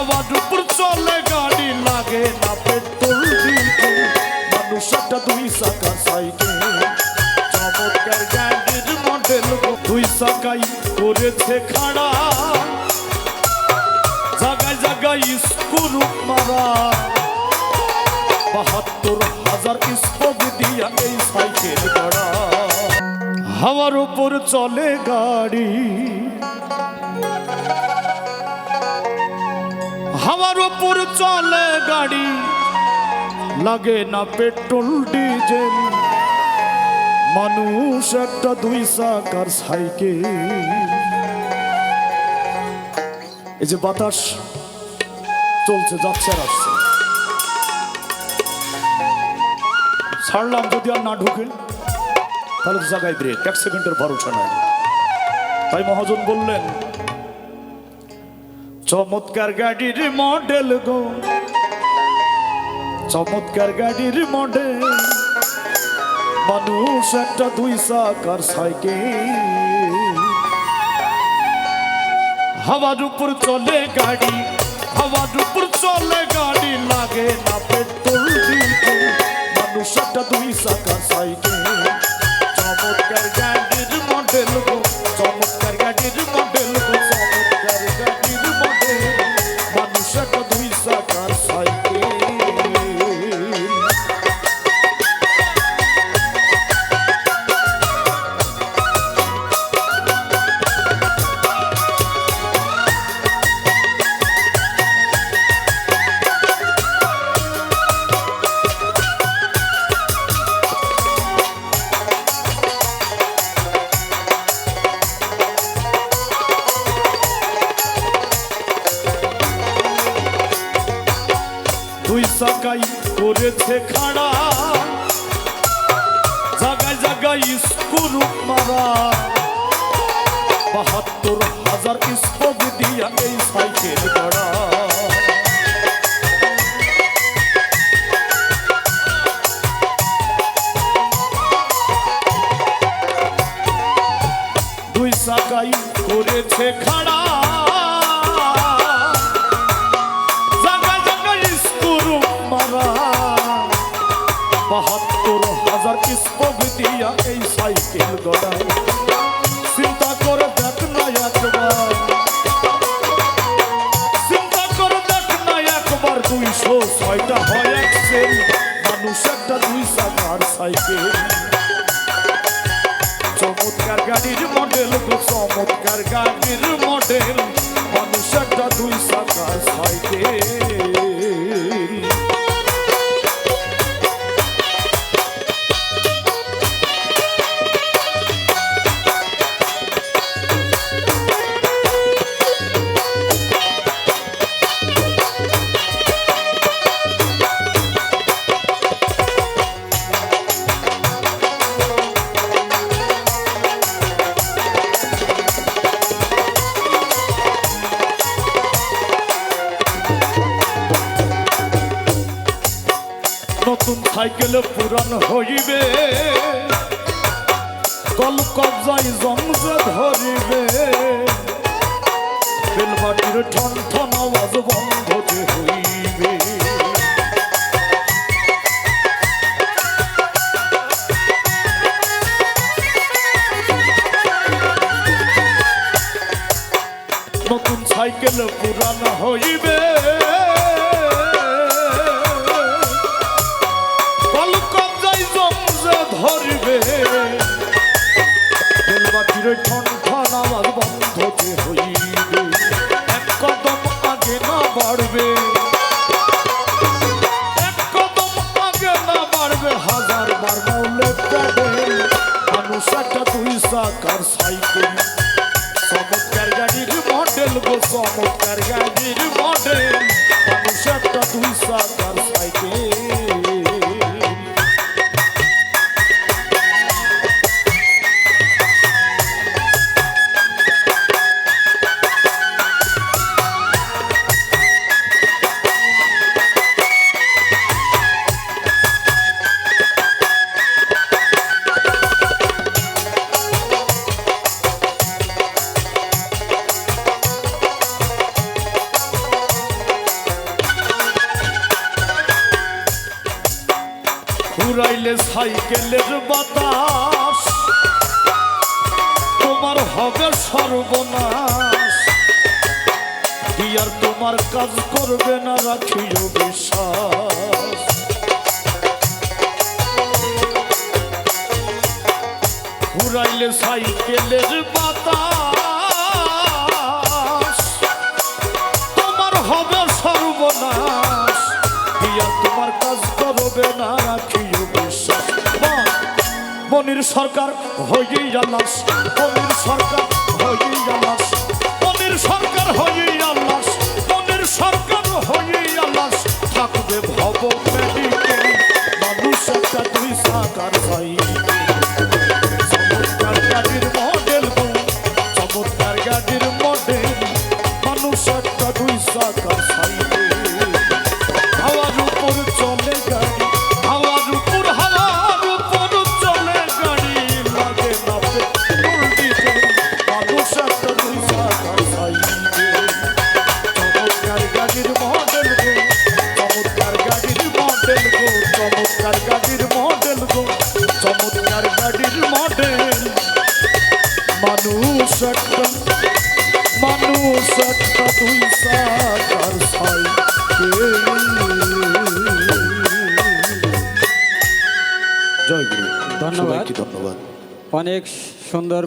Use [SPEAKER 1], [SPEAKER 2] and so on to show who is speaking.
[SPEAKER 1] হাওয়ার উপর চলে গাড়ি, লাগে না পেট্রোল ডিজেল। মানুষ একটা দুই চাকার সাইকেল, চমৎকার গাড়ির মডেল। দুই চাকাই করেছে খাড়া, জায়গায় জায়গায় স্ক্রু মারা। ৭২,০০০ স্পোক দিয়া এই সাইকেল গড়া। হাওয়ার উপর চলে গাড়ি, হাওয়ার উপর চলে গাড়ি, লাগে না পেট্রোল ডিজেল। মানুষ একটা দুই চাকার সাইকেল। এই যে বাতাস চলছে, যাচ্ছে আর আসছে, ছাড়লাম যদি আর না ঢুকে তাহলে তো জায়গায় ব্রেক, 1 সেকেন্ডের ভরসা নাই। তাই মহাজন বললেন, চমৎকার গাড়ির মডেল গো, চমৎকার গাড়ির মডেল। মানুষ একটা দুই চাকার সাইকেল। হাওয়ার উপর চলে গাড়ি, হাওয়ার উপর চলে গাড়ি, লাগে না পেট্রোল ডিজেল। মানুষ একটা দুই চাকার সাইকেল। চমৎকার গাড়ির মডেল গো, চমৎকার গাড়ির মডেল গো, চমৎকার গাড়ির মডেল। মানুষ একটা দুই চাকার সাইকেল। দুই চাকাই করেছে খাড়া, জায়গায় জায়গায় স্ক্রু মারা। ৭২,০০০ স্পোক দিয়া এই সাইকেল গড়া। দুই চাকাই করেছে খাড়া, মারা। ৭২,০০০ স্পোক দিয়া এই সাইকেল গড়া। চিন্তা করে দেখ না একবার, চিন্তা করে দেখ না একবার, ২০৬টা হয় এক্সেল। মানুষ একটা দুই চাকার সাইকেল। চমৎকার গাড়ির মডেল গো, চমৎকার গাড়ির মডেল। মানুষ একটা দুই চাকার সাইকেল। নতুন সাইকেল পুরান হইবে, কল কবজাই জমজে ধরিবে। বেলবাটির ঠন ঠন আওয়াজ বন্ধ যে হইবে। নতুন সাইকেল পুরান হইবে, ধরবে। বেলবাটির ঠন ঠন আওয়াজ বন্ধ যে হইবে। এক কদম আগে না বাড়বে, এক কদম আগে না বাড়বে, ১০০০ বার মারলে প্যাডেল। মানুষ একটা দুই চাকার সাইকেল। চমৎকার গাড়ির মডেল গো, চমৎকার গাড়ির মডেল। মানুষ একটা দুই চাকার সাইকেল। উড়াইলে সাইকেলের বাতাস তোমার হবে সর্বনাশ কি আর তোমার কাজ করবে না রাখিও বিশ্বাস উড়াইলে সাইকেলের বাতাস তোমার হবে সর্বনাশ কি আর তোমার কাজ করবে না রাখিও বিশ্বাস মনির সরকার হয়ে আলাস মনির সরকার হয়ে আলাস মনির সরকার হয়ে আলাস মনির সরকার হয়ে আলাস থাকবে ভব মেডিকেল মানুষ একটা দুই সাকার ভাই চমৎকার গাড়ির মডেল চমৎকার গাড়ির মডেল মানুষ একটা দুই সাকার সাইকেল হাওয়ার উপর চলে গাড়ি হাওয়ার উপর চলে গাড়ি লাগে না পেট্রোল ডিজেল মানুষ একটা দুই সাকার সাইকেল চমৎকার গাড়ির মডেল চমৎকার গাড়ির মডেল চমৎকার গাড়ির মডেল চমৎকার গাড়ির মডেল মানুষ একটা দুই সাকার সাইকেল। জয় গুরু।
[SPEAKER 2] ধন্যবাদ।
[SPEAKER 1] সবাইকে ধন্যবাদ।
[SPEAKER 2] অনেক সুন্দর